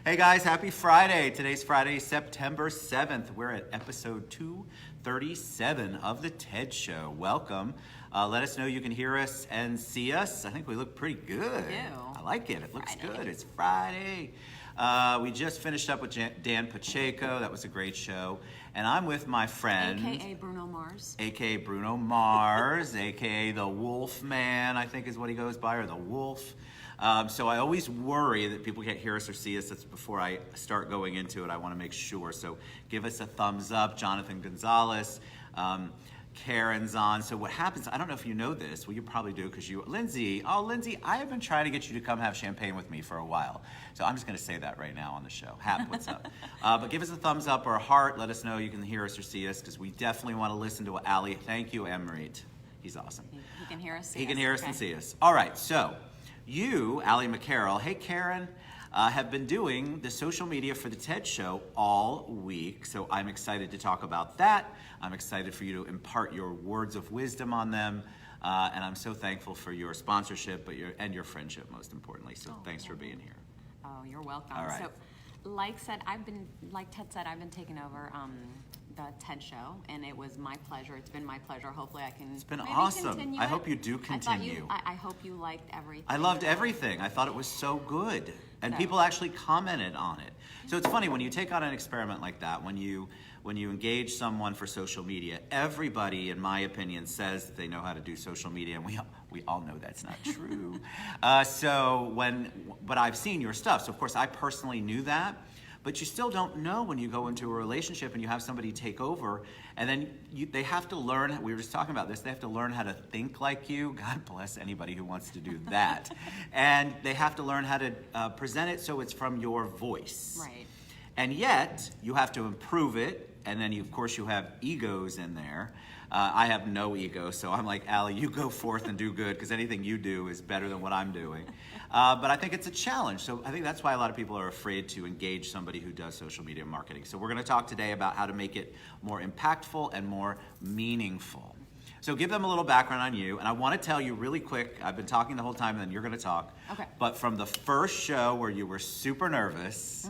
Hey guys, happy Friday. Today's Friday, September 7th. We're at episode 237 of The TED Show. Welcome. Let us know you can hear us and see us. I think we look pretty good. I like it. It looks Friday. good. It's Friday. We just finished up with Dan Pacheco. That was a great show. And I'm with my friend. AKA Bruno Mars. AKA Bruno Mars, AKA the Wolf Man, I think is what he goes by, or the Wolf. So I always worry that people can't hear us or see us. That's before I start going into it. I want to make sure. So give us a thumbs up. Jonathan Gonzalez, Karen's on. So what happens, I don't know if you know this. Well, you probably do because Lindsay, I have been trying to get you to come have champagne with me for a while. So I'm just going to say that right now on the show. Hap, what's up? But give us a thumbs up or a heart. Let us know you can hear us or see us because we definitely want to listen to Alli. Thank you, Emerit. He's awesome. He can hear us, He can hear us and see us. All right, so you, Alli MacCarroll, hey Karen, have been doing the social media for the TED Show all week. So I'm excited to talk about that. I'm excited for you to impart your words of wisdom on them. And I'm so thankful for your sponsorship and your friendship, most importantly. So thanks for being here. Oh, you're welcome. All right. So, like Ted said, I've been taking over the TED Show, and it was my pleasure. It's been my pleasure. Hopefully I can. It's been maybe awesome. Continue I it. hope you do continue. I hope you liked everything. I loved everything. I thought it was so good. And people actually commented on it. So it's funny, when you take on an experiment like that, when you engage someone for social media, everybody, in my opinion, says that they know how to do social media, and we all know that's not true. But I've seen your stuff, so of course I personally knew that. But you still don't know when you go into a relationship and you have somebody take over, and then they have to learn, we were just talking about this, they have to learn how to think like you. God bless anybody who wants to do that. And they have to learn how to present it so it's from your voice. Right. And yet, you have to improve it, and then of course you have egos in there. I have no ego, so I'm like, Alli, you go forth and do good, because anything you do is better than what I'm doing. But I think it's a challenge, so I think that's why a lot of people are afraid to engage somebody who does social media marketing. So we're going to talk today about how to make it more impactful and more meaningful. So give them a little background on you, and I want to tell you really quick, I've been talking the whole time, and then you're going to talk. Okay. But from the first show where you were super nervous,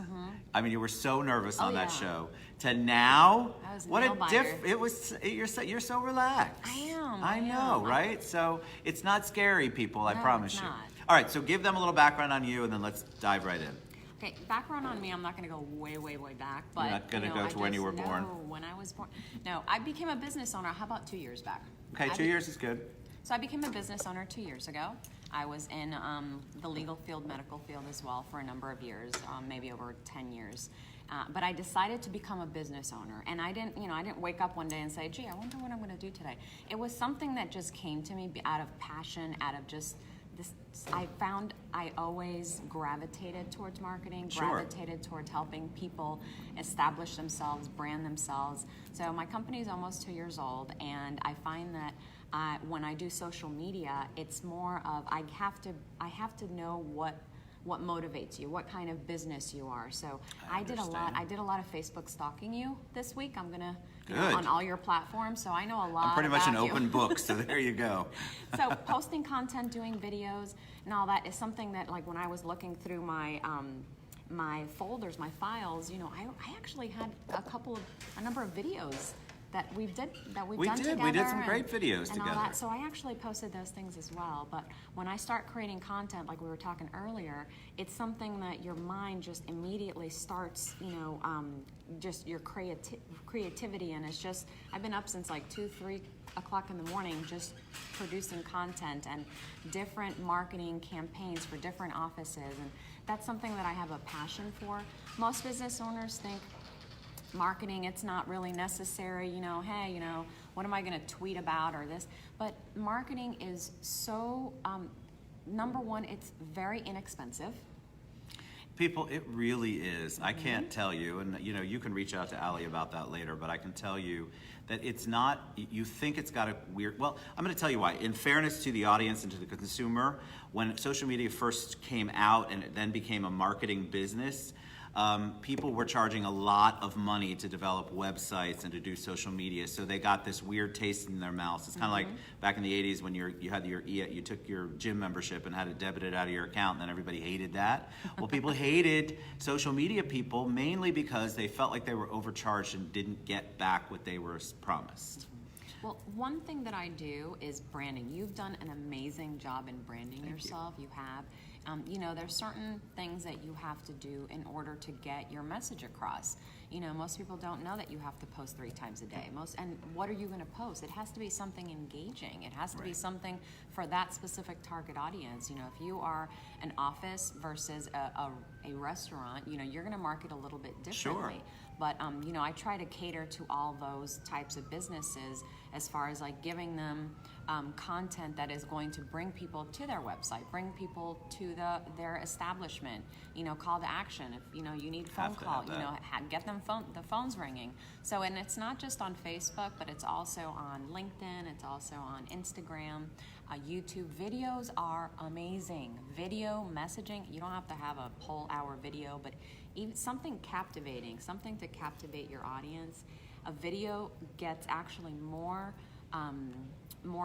I mean, you were so nervous on that show, to now, what a difference. It was, you're so relaxed. I am. I know, right? So it's not scary, people, I No, promise it's you. not. All right, so give them a little background on you, and then let's dive right in. Okay, background on me, I'm not going to go way, way, way back. But, You're not going to go to when you were born? No, when I was born. No, I became a business owner, how about 2 years back? Okay, 2 years is good. So I became a business owner 2 years ago. I was in the legal field, medical field as well for a number of years, maybe over 10 years. But I decided to become a business owner, and I didn't wake up one day and say, gee, I wonder what I'm going to do today. It was something that just came to me out of passion, out of just this. I found I always gravitated towards marketing, gravitated towards helping people establish themselves, brand themselves. So my company is almost 2 years old, and I find that when I do social media, it's more of I have to know what motivates you, what kind of business you are. So I did a lot of Facebook stalking you this week. I'm gonna on all your platforms, so I know a lot. I'm pretty much an about open book, so there you go. So posting content, doing videos, and all that is something that, like, when I was looking through my my folders, my files, I actually had a number of videos that we've done together. We did some great videos and together. All that. So I actually posted those things as well. But when I start creating content, like we were talking earlier, it's something that your mind just immediately starts, just your creativity. And it's just, I've been up since like 2-3 o'clock in the morning just producing content and different marketing campaigns for different offices. And that's something that I have a passion for. Most business owners think marketing, it's not really necessary, hey, what am I going to tweet about or this? But marketing is so, number one, it's very inexpensive. People, it really is. I can't tell you, and you can reach out to Alli about that later, but I can tell you that it's not, you think it's got a weird, well, I'm going to tell you why. In fairness to the audience and to the consumer, when social media first came out and it then became a marketing business, people were charging a lot of money to develop websites and to do social media, so they got this weird taste in their mouths. It's kind of like back in the 80s when you took your gym membership and had it debited out of your account, and then everybody hated that. Well, people hated social media people mainly because they felt like they were overcharged and didn't get back what they were promised. Well, one thing that I do is branding. You've done an amazing job in branding yourself. You have. You know, there's certain things that you have to do in order to get your message across. You know, most people don't know that you have to post 3 times a day. And what are you going to post? It has to be something engaging. It has to be something for that specific target audience. You know, if you are an office versus a restaurant, you know, you're going to market a little bit differently. Sure. But, you know, I try to cater to all those types of businesses as far as like giving them content that is going to bring people to their website, bring people to their establishment, you know, call to action. If, you know, you need phone call, you know, get them the phone's ringing. So, and it's not just on Facebook, but it's also on LinkedIn, it's also on Instagram, YouTube. Videos are amazing. Video messaging, you don't have to have a whole hour video, but even something captivating, something to captivate your audience. A video gets actually more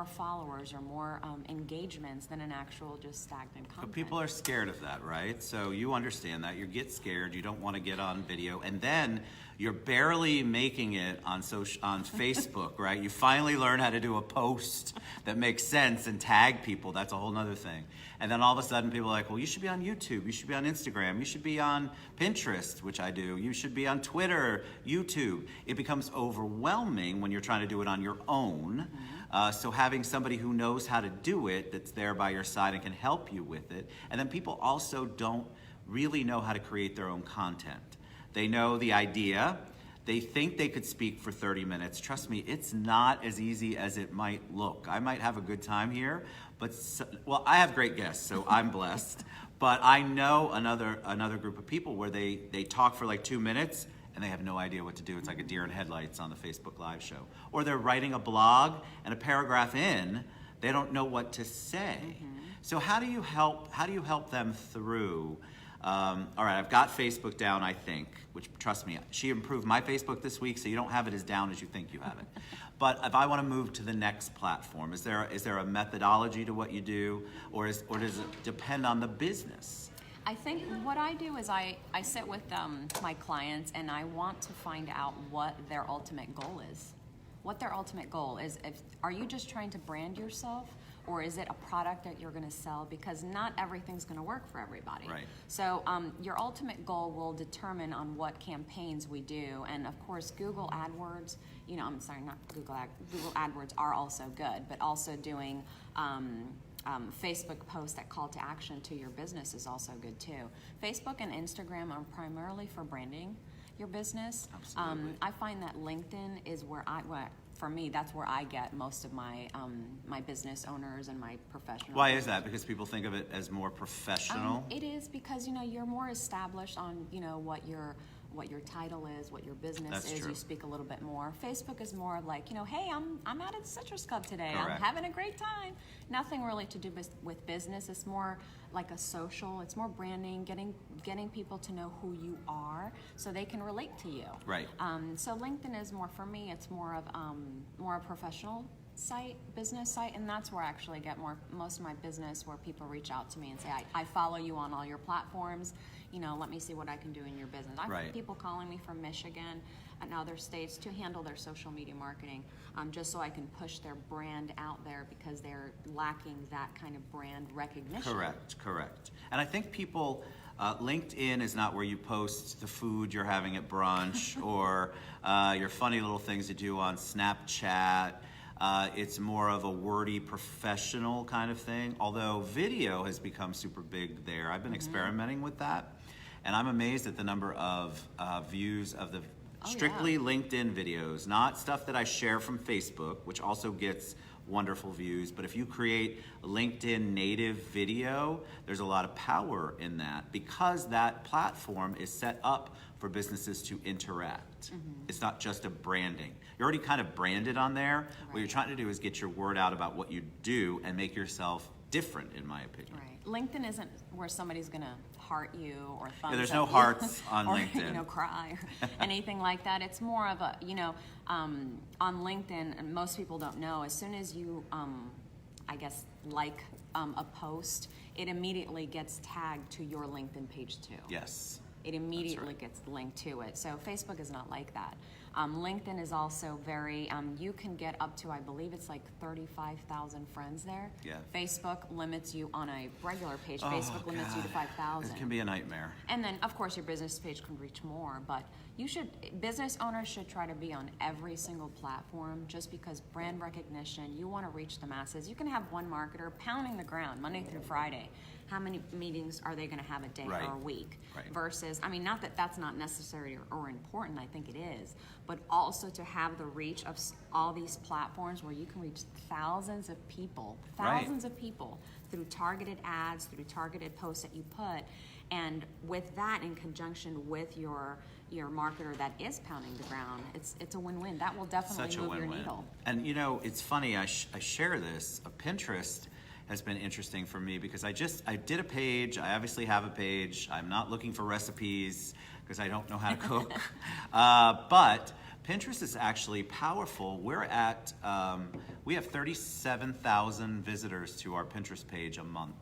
followers or more engagements than an actual just stagnant content. But people are scared of that, right? So you understand that. You get scared. You don't want to get on video. And then you're barely making it on Facebook, right? You finally learn how to do a post that makes sense and tag people. That's a whole nother thing. And then all of a sudden people are like, well, you should be on YouTube. You should be on Instagram. You should be on Pinterest, which I do. You should be on Twitter, YouTube. It becomes overwhelming when you're trying to do it on your own. So having somebody who knows how to do it, that's there by your side and can help you with it. And then people also don't really know how to create their own content. They know the idea. They think they could speak for 30 minutes. Trust me, it's not as easy as it might look. I might have a good time here, but well, I have great guests, so I'm blessed. But I know another group of people where they talk for like 2 minutes and they have no idea what to do. It's like a deer in headlights on the Facebook Live show. Or they're writing a blog and a paragraph in, they don't know what to say. So how do you help them through? All right, I've got Facebook down, I think, which, trust me, she improved my Facebook this week, so you don't have it as down as you think you have it. But if I want to move to the next platform, is there a methodology to what you do, or does it depend on the business? I think what I do is I sit with my clients and I want to find out what their ultimate goal is. What their ultimate goal is. Are you just trying to brand yourself? Or is it a product that you're going to sell? Because not everything's going to work for everybody. Right. So your ultimate goal will determine on what campaigns we do. And of course, Google AdWords, you know, I'm sorry, not Google AdWords are also good, but also doing Facebook posts that call to action to your business is also good too. Facebook and Instagram are primarily for branding your business. Absolutely. I find that LinkedIn is where for me, that's where I get most of my my business owners and my professionals. Why is that? Because people think of it as more professional? It is because, you know, you're more established on, you know, what your title is, what your business That's is. true. You speak a little bit more. Facebook is more like, you know, hey, I'm out at the Citrus Club today. Correct. I'm having a great time. Nothing really to do with business. It's more like a social. It's more branding, getting people to know who you are so they can relate to you. Right. So LinkedIn is more, for me, it's more of more a professional site, business site, and that's where I actually get most of my business, where people reach out to me and say, I follow you on all your platforms, you know, let me see what I can do in your business. I've had people calling me from Michigan and other states to handle their social media marketing, just so I can push their brand out there because they're lacking that kind of brand recognition. Correct. And I think people, LinkedIn is not where you post the food you're having at brunch or your funny little things you do on Snapchat. It's more of a wordy, professional kind of thing, although video has become super big there. I've been experimenting with that, and I'm amazed at the number of views of the strictly LinkedIn videos, not stuff that I share from Facebook, which also gets wonderful views. But if you create a LinkedIn native video, there's a lot of power in that because that platform is set up for businesses to interact. It's not just a branding. You're already kind of branded on there. Right. What you're trying to do is get your word out about what you do and make yourself different, in my opinion. Right. LinkedIn isn't where somebody's gonna heart you or thumbs there's up no you hearts on or, LinkedIn. cry or anything like that. It's more of a, on LinkedIn, and most people don't know, as soon as you, I guess, like a post, it immediately gets tagged to your LinkedIn page too. Yes. It immediately gets linked to it. So Facebook is not like that. LinkedIn is also very, you can get up to, I believe it's like 35,000 friends there. Yeah. Facebook limits you on a regular page. Oh, Facebook limits you to God. 5,000. It can be a nightmare. And then, of course, your business page can reach more, but business owners should try to be on every single platform just because brand recognition, you want to reach the masses. You can have one marketer pounding the ground Monday through Friday. How many meetings are they going to have a day Right. or a week? Right. Versus, I mean, not that that's not necessary or important, I think it is, but also to have the reach of all these platforms where you can reach thousands of people, Right. through targeted ads, through targeted posts that you put. And with that, in conjunction with your marketer that is pounding the ground, it's a win-win. That will definitely Such a move your win-win. needle. And it's funny, I share this. Pinterest has been interesting for me because I did a page. I obviously have a page. I'm not looking for recipes because I don't know how to cook. But Pinterest is actually powerful. We have 37,000 visitors to our Pinterest page a month.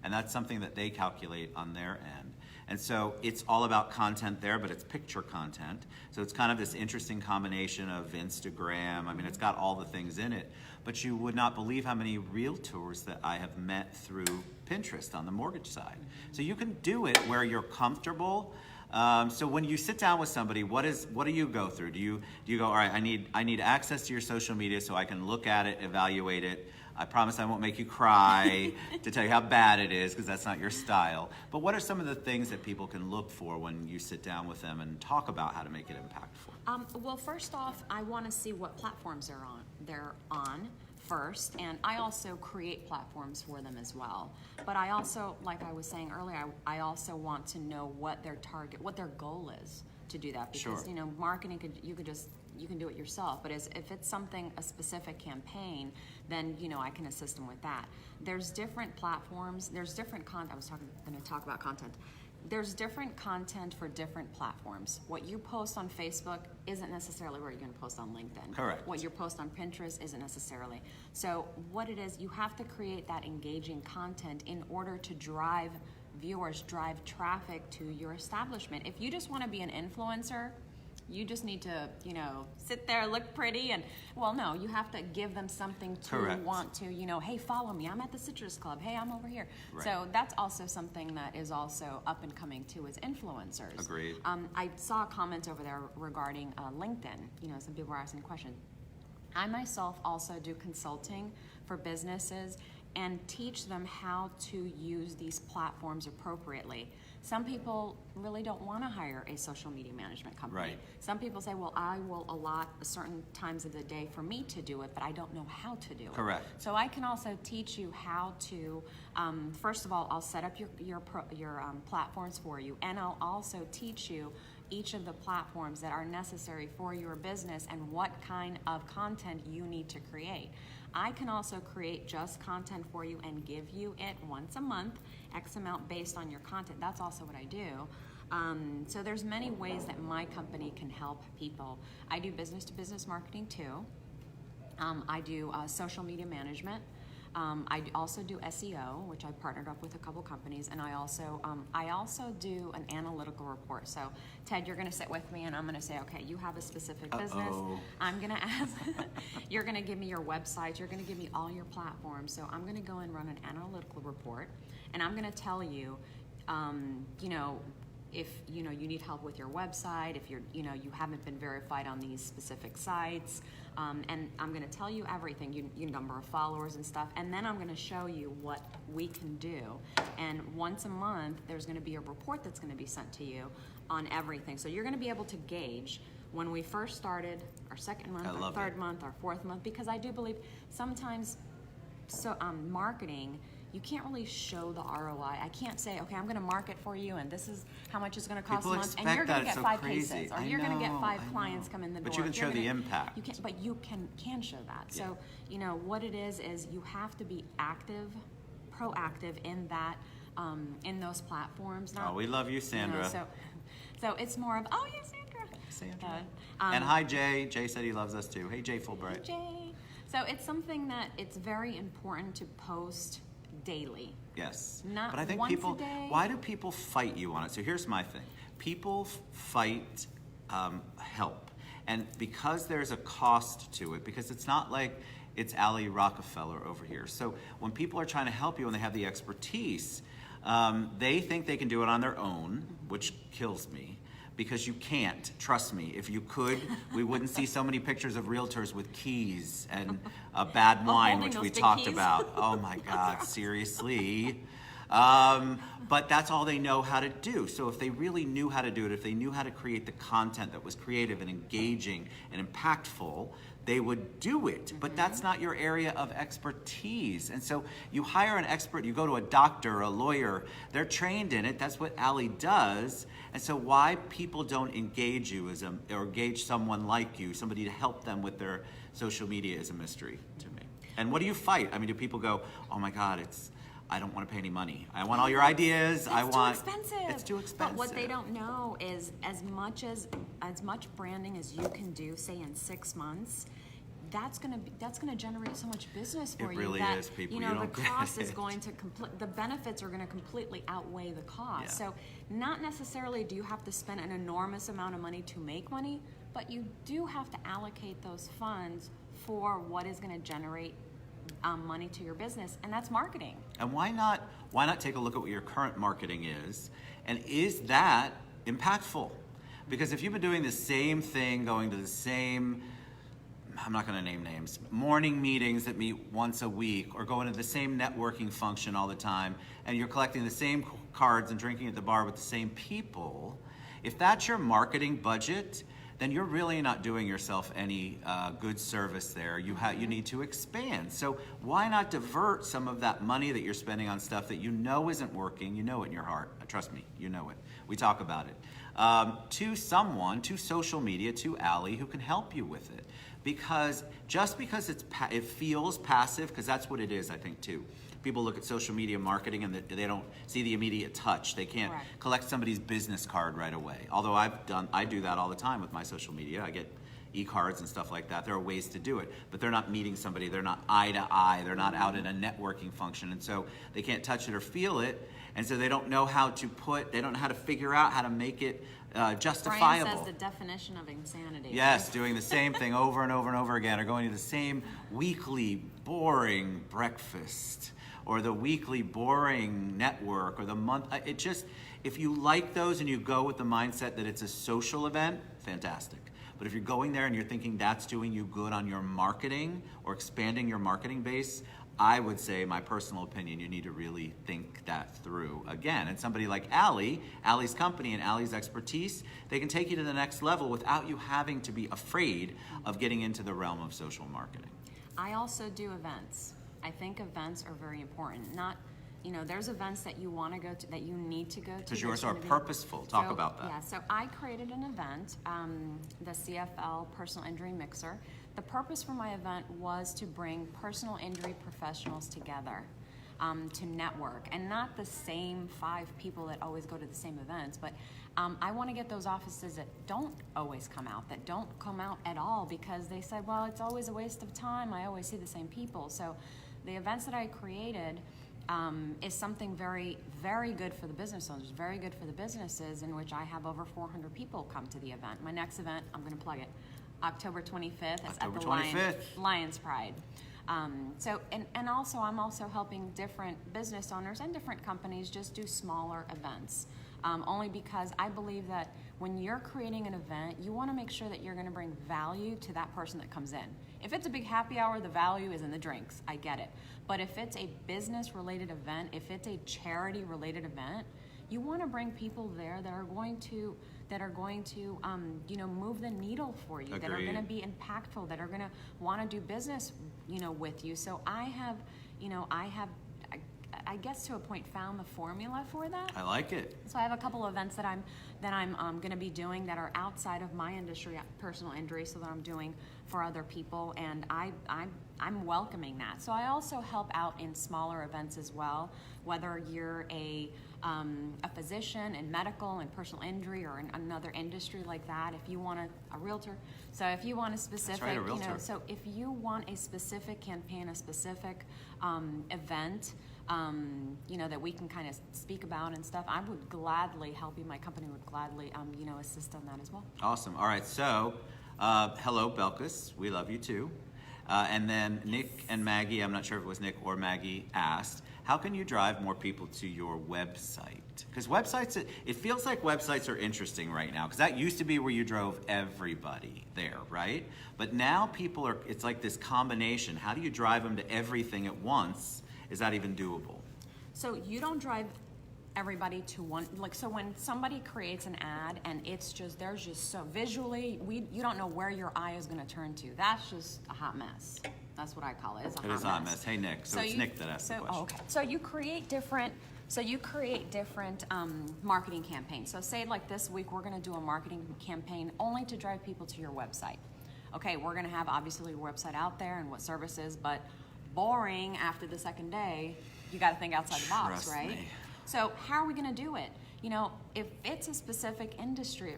And that's something that they calculate on their end. And so it's all about content there, but it's picture content. So it's kind of this interesting combination of Instagram. I mean, it's got all the things in it. But you would not believe how many realtors that I have met through Pinterest on the mortgage side. So you can do it where you're comfortable. So when you sit down with somebody, what do you go through? Do you go, all right, I need access to your social media so I can look at it, evaluate it. I promise I won't make you cry to tell you how bad it is because that's not your style. But what are some of the things that people can look for when you sit down with them and talk about how to make it impactful? Well, first off, I want to see what platforms they're on first, and I also create platforms for them as well. But I also, like I was saying earlier, I also want to know what their goal is to do that, because Sure. marketing you can do it yourself, but if it's a specific campaign, then I can assist them with that. There's different platforms, there's different content. I was going to talk about content. There's different content for different platforms. What you post on Facebook isn't necessarily what you're going to post on LinkedIn. Correct. What you post on Pinterest isn't necessarily. So what it is, you have to create that engaging content in order to drive viewers, drive traffic to your establishment. If you just want to be an influencer, you just need to, sit there, look pretty, and, well, no, you have to give them something to Correct. want to, hey, follow me, I'm at the Citrus Club, hey, I'm over here. Right. So that's also something that is also up and coming too, as influencers. Agreed. I saw a comment over there regarding LinkedIn. Some people were asking a question. I myself also do consulting for businesses and teach them how to use these platforms appropriately. Some people really don't want to hire a social media management company. Right. Some people say, well, I will allot certain times of the day for me to do it, but I don't know how to do it. Correct. So I can also teach you how to, first of all, I'll set up your platforms for you, and I'll also teach you each of the platforms that are necessary for your business and what kind of content you need to create. I can also create just content for you and give you it once a month, X amount based on your content. That's also what I do. So there's many ways that my company can help people. I do business-to-business marketing too. I do social media management. I also do SEO, which I partnered up with a couple companies, and I also do an analytical report. So, Ted, you're going to sit with me, and I'm going to say, okay, you have a specific business. I'm going to ask, you're going to give me your website, you're going to give me all your platforms. So I'm going to go and run an analytical report, and I'm going to tell you, if you need help with your website, if you haven't been verified on these specific sites, and I'm going to tell you everything, your number of followers and stuff, and then I'm going to show you what we can do. And once a month, there's going to be a report that's going to be sent to you on everything. So you're going to be able to gauge when we first started, our second month, our third month, our fourth month, because I do believe sometimes marketing, you can't really show the ROI. I can't say, okay, I'm going to market for you, and this is how much it's going to cost a month, and you're going to get 5 cases, or you're going to get 5 clients come in the door. But you can show the impact. But you can show that. Yeah. So, what it is you have to be active proactive in that, in those platforms. Oh, we love you, Sandra. So it's more of, oh yeah, Sandra. And hi, Jay. Jay said he loves us too. Hey, Jay Fulbright. Hey, Jay. So it's something that it's very important to post daily. Yes. Not but I think once people, a day. why do people fight you on it? So here's my thing. People fight help. And because there's a cost to it, because it's not like it's Alli Rockefeller over here. So when people are trying to help you and they have the expertise, they think they can do it on their own, which kills me. Because you can't, trust me. If you could, we wouldn't see so many pictures of realtors with keys and a bad wine, which we talked about. Oh my God, seriously. But that's all they know how to do. So if they really knew how to do it, if they knew how to create the content that was creative and engaging and impactful, they would do it. But that's not your area of expertise. And so you hire an expert, you go to a doctor, a lawyer, they're trained in it. That's what Alli does. And so why people don't engage you or engage someone like you, somebody to help them with their social media, is a mystery to me. And what do you fight? I mean, do people go, oh my God, I don't want to pay any money. I want all your ideas. It's too expensive. It's too expensive. But what they don't know is as much branding as you can do, say in 6 months, that's gonna generate so much business for you. It really that, is, people. You know, You don't the cost get is it. going to the benefits are going to completely outweigh the cost. Yeah. So not necessarily do you have to spend an enormous amount of money to make money, but you do have to allocate those funds for what is going to generate money to your business, and that's marketing. And why not take a look at what your current marketing is, and is that impactful? Because if you've been doing the same thing, going to the same, I'm not going to name names, morning meetings that meet once a week, or going to the same networking function all the time, and you're collecting the same cards and drinking at the bar with the same people, if that's your marketing budget, then you're really not doing yourself any good service there. You need to expand. So why not divert some of that money that you're spending on stuff that you know isn't working, you know it in your heart, trust me, you know it, we talk about it, to someone, to social media, to Alli, who can help you with it. Because just because it feels passive, because that's what it is, I think, too. People look at social media marketing and they don't see the immediate touch. They can't collect somebody's business card right away. Although I do that all the time with my social media. I get e-cards and stuff like that. There are ways to do it, but they're not meeting somebody. They're not eye to eye. They're not out in a networking function, and so they can't touch it or feel it, and so they don't know how to they don't know how to figure out how to make it justifiable. Brian says the definition of insanity. Yes, doing the same thing over and over and over again, or going to the same weekly boring breakfast, or the weekly boring network, or the month. If you like those and you go with the mindset that it's a social event, fantastic. But if you're going there and you're thinking that's doing you good on your marketing or expanding your marketing base, I would say, my personal opinion, you need to really think that through again. And somebody like Alli, Alli's company and Alli's expertise, they can take you to the next level without you having to be afraid of getting into the realm of social marketing. I also do events. I think events are very important. There's events that you want to go to, that you need to go to. Because yours are purposeful. Talk about that. Yeah, so I created an event, the CFL Personal Injury Mixer. The purpose for my event was to bring personal injury professionals together to network, and not the same 5 people that always go to the same events, but I want to get those offices that don't always come out, that don't come out at all, because they said, well, it's always a waste of time. I always see the same people. So the events that I created is something very, very good for the business owners, very good for the businesses, in which I have over 400 people come to the event. My next event, I'm going to plug it, October 25th. It's at the Lions Pride. And also I'm also helping different business owners and different companies just do smaller events. Only because I believe that when you're creating an event, you want to make sure that you're going to bring value to that person that comes in. If it's a big happy hour, the value is in the drinks. I get it. But if it's a business-related event, if it's a charity-related event, you want to bring people there that are going to move the needle for you. Agreed. That are going to be impactful, that are going to want to do business with you. So I have I guess to a point, found the formula for that. I like it. So I have a couple of events that I'm going to be doing that are outside of my industry, personal injury, so that I'm doing for other people, and I'm welcoming that. So I also help out in smaller events as well, whether you're a physician in medical and personal injury or in another industry like that. If you want a realtor, so if you want a specific, That's right, a realtor. you know, so if you want a specific campaign, a specific event, you know, that we can kind of speak about and stuff, I would gladly help you. My company would gladly, you know, assist on that as well. Awesome. All right, so hello, Belkis. We love you too. And then Nick and Maggie, I'm not sure if it was Nick or Maggie, asked, how can you drive more people to your website? Because websites, it feels like websites are interesting right now, because that used to be where you drove everybody there, right? But now people are, it's like this combination. How do you drive them to everything at once? Is that even doable? So you don't drive everybody to one, like, so when somebody creates an ad and it's just, there's just so visually, you don't know where your eye is going to turn to. That's just a hot mess. That's what I call it. It's a hot mess. It is a hot mess. Hey, Nick. So it's Nick that asked the question. Oh, okay. So you create different, marketing campaigns. So say like this week, we're going to do a marketing campaign only to drive people to your website. Okay, we're going to have obviously your website out there and what services, but boring after the second day, you got to think outside the box, right? Me. So how are we going to do it? You know, if it's a specific industry,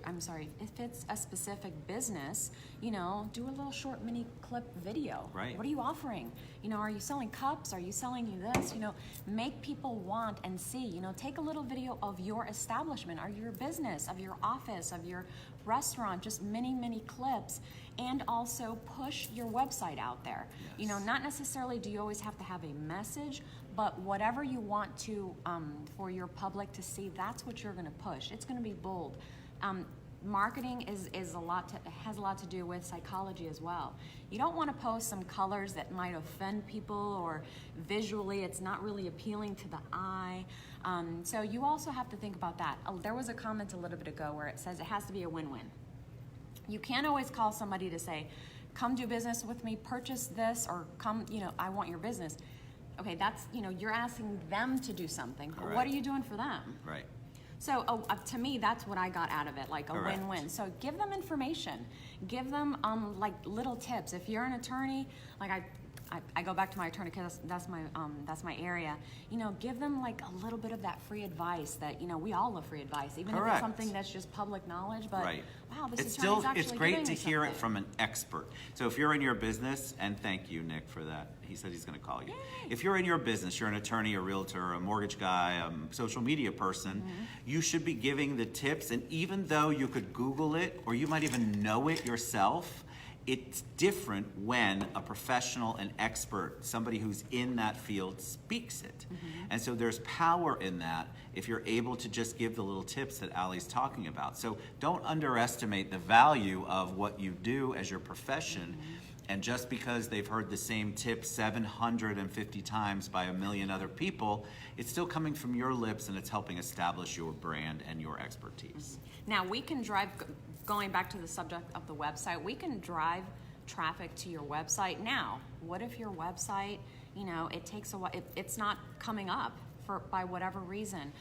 if it's a specific business, you know, do a little short mini clip video. Right. What are you offering? You know, are you selling cups? Are you selling this? You know, make people want and see. You know, take a little video of your establishment, or your business, of your office, of your restaurant, just mini clips, and also push your website out there. Yes. You know, not necessarily do you always have to have a message, but whatever you want to, for your public to see, that's what you're gonna push. It's gonna be bold. Marketing has a lot to do with psychology as well. You don't wanna post some colors that might offend people, or visually it's not really appealing to the eye. So you also have to think about that. There was a comment a little bit ago where it says it has to be a win-win. You can't always call somebody to say, come do business with me, purchase this, or come, you know, I want your business. Okay, that's, you know, you're asking them to do something, but what are you doing for them? Right. So to me, that's what I got out of it, like a win-win. So give them information, give them like little tips. If you're an attorney, like I go back to my attorney because that's my area. You know, give them like a little bit of that free advice that, you know, we all love free advice, even if it's something that's just public knowledge. But wow, this attorney's actually it's great to hear it something. from an expert. So if you're in your business, and thank you, Nick, for that. He said he's going to call you. Yay. If you're in your business, you're an attorney, a realtor, a mortgage guy, a social media person, you should be giving the tips. And even though you could Google it, or you might even know it yourself, it's different when a professional, an expert, somebody who's in that field speaks it. And so there's power in that if you're able to just give the little tips that Alli's talking about. So don't underestimate the value of what you do as your profession. And just because they've heard the same tip 750 times by a million other people, it's still coming from your lips, and it's helping establish your brand and your expertise. Now we can drive, going back to the subject of the website, we can drive traffic to your website. Now, what if your website, you know, it takes a while, it's not coming up by whatever reason?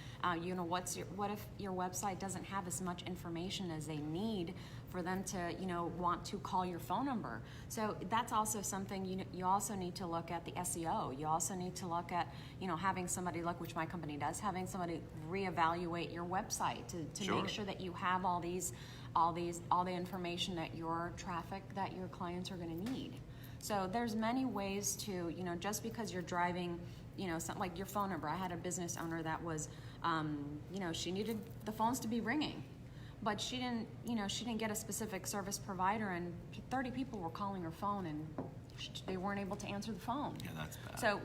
You know, what if your website doesn't have as much information as they need for them to, you know, want to call your phone number? So that's also something you also need to look at the SEO. You also need to look at, you know, having somebody look, which my company does, having somebody reevaluate your website to make sure that you have all the information that your traffic, that your clients are going to need. So there's many ways to, you know, just because you're driving, you know, something like your phone number. I had a business owner that was, you know, she needed the phones to be ringing, but she didn't get a specific service provider, and 30 people were calling her phone, and they weren't able to answer the phone. Yeah, that's bad. So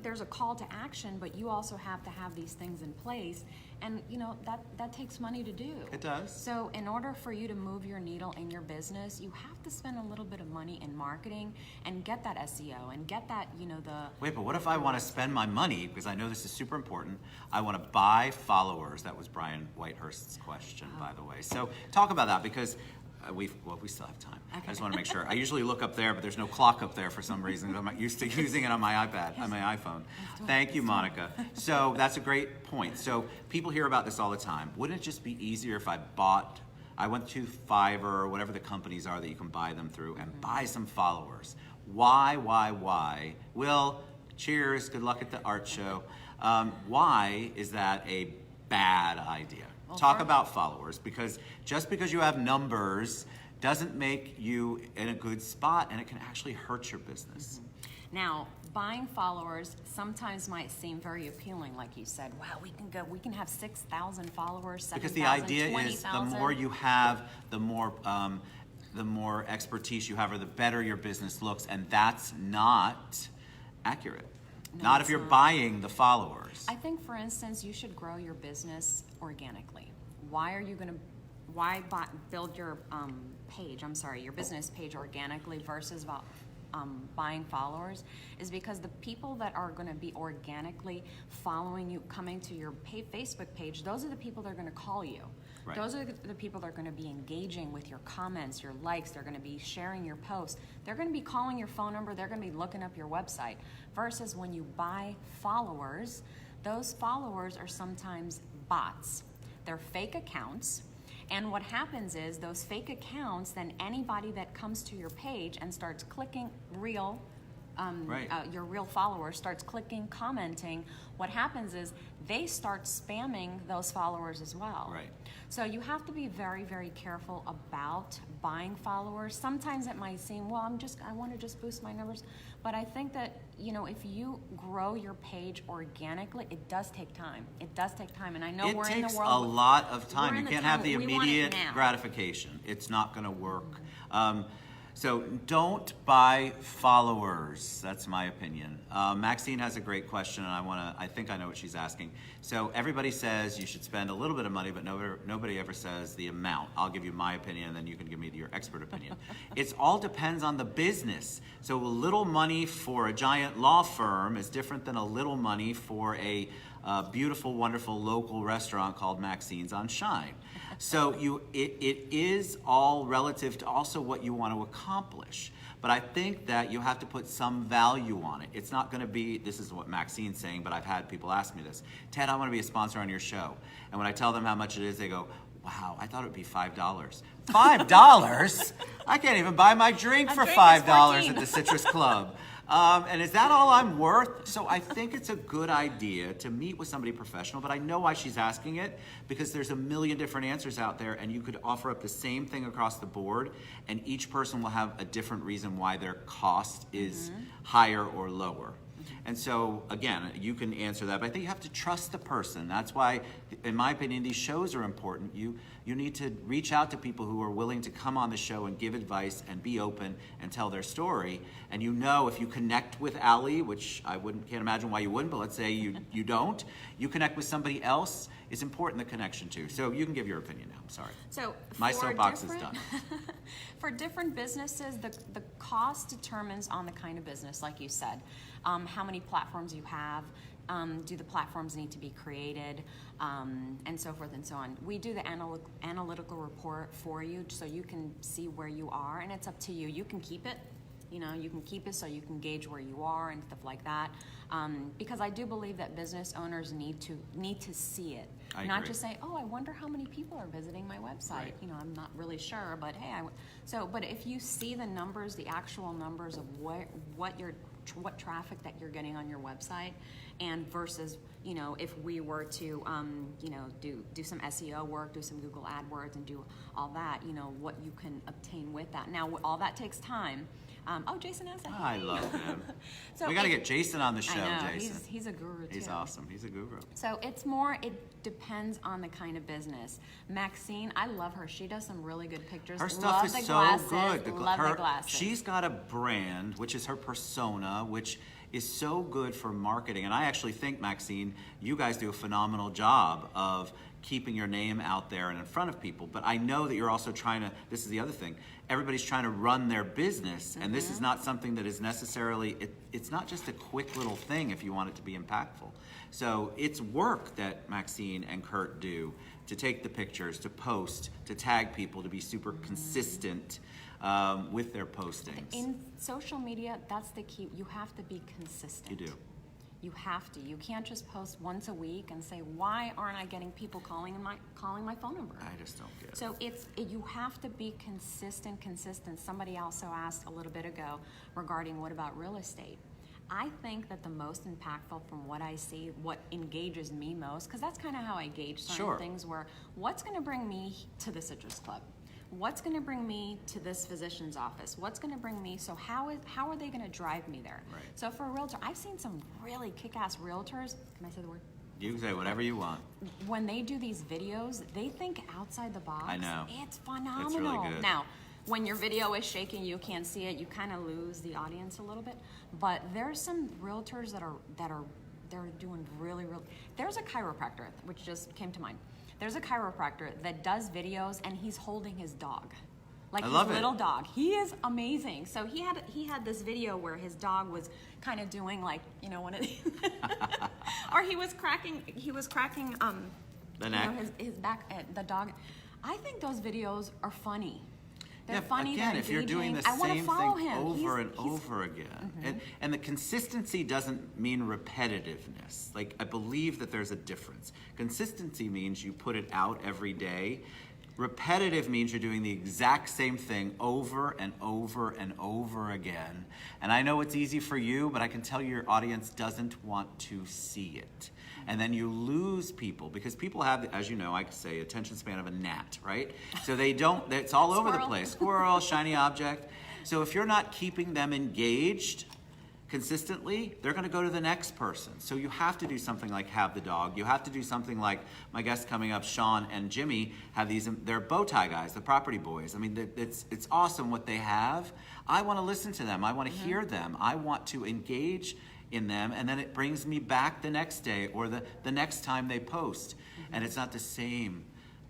there's a call to action, but you also have to have these things in place, and you know that takes money to do. It does. So in order for you to move your needle in your business, you have to spend a little bit of money in marketing and get that SEO and get that, you know, Wait, but what if I want to spend my money, because I know this is super important, I want to buy followers? That was Brian Whitehurst's question, by the way. So talk about that, because We still have time. Okay. I just want to make sure. I usually look up there, but there's no clock up there for some reason. I'm not used to using it on my iPad, on my iPhone. Thank you, Monica. So that's a great point. So people hear about this all the time. Wouldn't it just be easier if I went to Fiverr or whatever the companies are that you can buy them through and buy some followers? Why? Will, cheers. Good luck at the art show. Why is that a bad idea? Talk about followers, because just because you have numbers doesn't make you in a good spot, and it can actually hurt your business. Now, buying followers sometimes might seem very appealing, like you said. Wow, we can have 6,000 followers, 7,000, because the idea 20,000. is the more you have, the more expertise you have, or the better your business looks, and that's not accurate. No, not if you're buying the followers. I think, for instance, you should grow your business organically. Why build your your business page organically versus buying followers? Is because the people that are going to be organically following you, coming to your Facebook page, those are the people that are going to call you. Right. Those are the people that are going to be engaging with your comments, your likes. They're going to be sharing your posts. They're going to be calling your phone number. They're going to be looking up your website. Versus when you buy followers, those followers are sometimes bots. They're fake accounts. And what happens is those fake accounts, then anybody that comes to your page and starts clicking your real followers starts clicking, commenting, what happens is they start spamming those followers as well. Right. So you have to be very, very careful about buying followers. Sometimes it might seem, well, I want to just boost my numbers. But I think that, if you grow your page organically, it does take time. It does take time. And I know we're in the world. It takes a lot of time. You can't have the immediate gratification. It's not going to work. So don't buy followers. That's my opinion. Maxine has a great question, and I think I know what she's asking. So everybody says you should spend a little bit of money, but nobody ever says the amount. I'll give you my opinion, and then you can give me your expert opinion. It all depends on the business. So a little money for a giant law firm is different than a little money for a beautiful, wonderful local restaurant called Maxine's on Shine. So it is all relative to also what you want to accomplish. But I think that you have to put some value on it. It's not going to be, this is what Maxine's saying, but I've had people ask me this. Ted, I want to be a sponsor on your show. And when I tell them how much it is, they go, wow, I thought it would be $5. $5? I can't even buy my drink for $5 at the Citrus Club. And is that all I'm worth? So I think it's a good idea to meet with somebody professional, but I know why she's asking it, because there's a million different answers out there, and you could offer up the same thing across the board, and each person will have a different reason why their cost is higher or lower. And so, again, you can answer that, but I think you have to trust the person. That's why, in my opinion, these shows are important. You need to reach out to people who are willing to come on the show and give advice and be open and tell their story. And if you connect with Alli, which I can't imagine why you wouldn't, but let's say you don't, you connect with somebody else, it's important, the connection too. So you can give your opinion now. I'm sorry. So my soapbox is done. For different businesses, the cost determines on the kind of business, like you said. How many platforms you have, do the platforms need to be created, and so forth and so on. We do the analytical report for you so you can see where you are, and it's up to you. You can keep it. You can keep it so you can gauge where you are and stuff like that. Because I do believe that business owners need to see it. I not agree. just say, oh, I wonder how many people are visiting my website. Right. I'm not really sure, but hey, but if you see the numbers, the actual numbers of what traffic that you're getting on your website, and versus, if we were to, do some SEO work, do some Google AdWords, and do all that, what you can obtain with that. Now, all that takes time. Jason has that. I love him. So we got to get Jason on the show, I know, Jason. He's a guru too. He's awesome. He's a guru. So it depends on the kind of business. Maxine, I love her. She does some really good pictures. Her stuff is so good. Love the glasses. She's got a brand, which is her persona, which is so good for marketing. And I actually think, Maxine, you guys do a phenomenal job of keeping your name out there and in front of people. But I know that you're also this is the other thing, everybody's trying to run their business, and this is not something that is necessarily, it's not just a quick little thing if you want it to be impactful. So it's work that Maxine and Kurt do to take the pictures, to post, to tag people, to be super consistent with their postings. In social media, that's the key. You have to be consistent. You do. You have to. You can't just post once a week and say, "Why aren't I getting people calling my phone number?" I just don't get it. So you have to be consistent. Somebody also asked a little bit ago regarding what about real estate. I think that the most impactful from what I see, what engages me most, because that's kind of how I gauge certain things, were what's going to bring me to the Citrus Club? What's going to bring me to this physician's office? What's going to bring me, so how are they going to drive me there? Right. So for a realtor, I've seen some really kick-ass realtors, can I say the word? You can say whatever you want. When they do these videos, they think outside the box. I know. It's phenomenal. It's really good. Now, when your video is shaking, you can't see it, you kind of lose the audience a little bit. But there's some realtors that are they're doing really. There's a chiropractor, which just came to mind. There's a chiropractor that does videos and he's holding his dog. Like his little dog. He is amazing. So he had this video where his dog was kind of doing like, one of these or he was cracking the neck. His back, the dog. I think those videos are funny. They're funny. Again, they're if you're doing the engaging. same thing over and over again, and the consistency doesn't mean repetitiveness. Like, I believe that there's a difference. Consistency means you put it out every day. Repetitive means you're doing the exact same thing over and over and over again. And I know it's easy for you, but I can tell you your audience doesn't want to see it. And then you lose people because people have, as you know, I could say attention span of a gnat, right? So they don't, it's all over the place. Squirrel, shiny object. So if you're not keeping them engaged consistently, they're going to go to the next person. So you have to do something like have the dog. You have to do something like my guests coming up, Sean and Jimmy, have these, they're bow tie guys, the property boys. I mean, it's awesome what they have. I want to listen to them. I want to hear them. I want to engage in them, and then it brings me back the next day or the next time they post. And it's not the same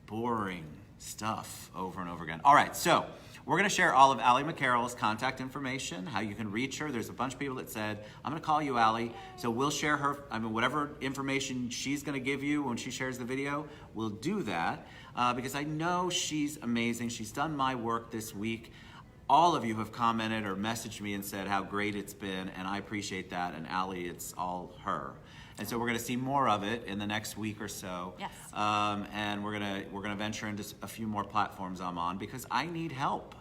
boring stuff over and over again. All right, so we're going to share all of Alli MacCarroll's contact information, how you can reach her. There's a bunch of people that said, I'm going to call you Alli. So we'll share her, whatever information she's going to give you when she shares the video, we'll do that because I know she's amazing. She's done my work this week. All of you have commented or messaged me and said how great it's been, and I appreciate that. And Alli, it's all her. And so we're going to see more of it in the next week or so. Yes. And we're gonna venture into a few more platforms I'm on because I need help.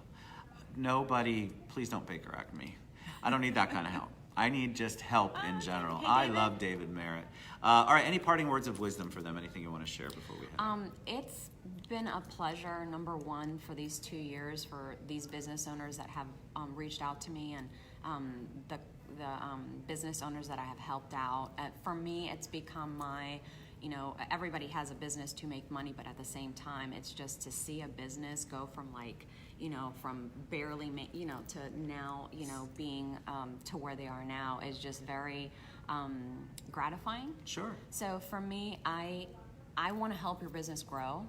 Please don't Baker Act me. I don't need that kind of help. I need just help in general. Hey, I David. love David Merritt. All right, any parting words of wisdom for them? Anything you want to share before we head? It's been a pleasure, number one, for these 2 years, for these business owners that have reached out to me and the business owners that I have helped out. For me, it's become my, everybody has a business to make money, but at the same time, it's just to see a business go from from barely, to now, being to where they are now is just very gratifying. Sure. So for me, I want to help your business grow.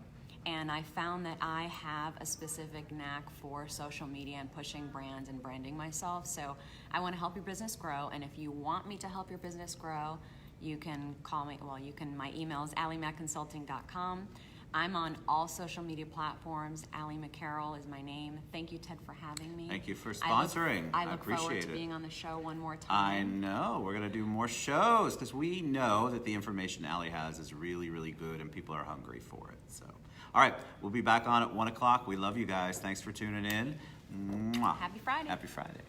And I found that I have a specific knack for social media and pushing brands and branding myself. So I want to help your business grow. And if you want me to help your business grow, you can call me. Well, my email is allimacconsulting.com. I'm on all social media platforms. Alli MacCarroll is my name. Thank you, Ted, for having me. Thank you for sponsoring. I look forward appreciate to it. being on the show one more time. I know. We're going to do more shows because we know that the information Alli has is really, really good and people are hungry for it. So, all right, we'll be back on at 1 o'clock. We love you guys. Thanks for tuning in. Mwah. Happy Friday. Happy Friday.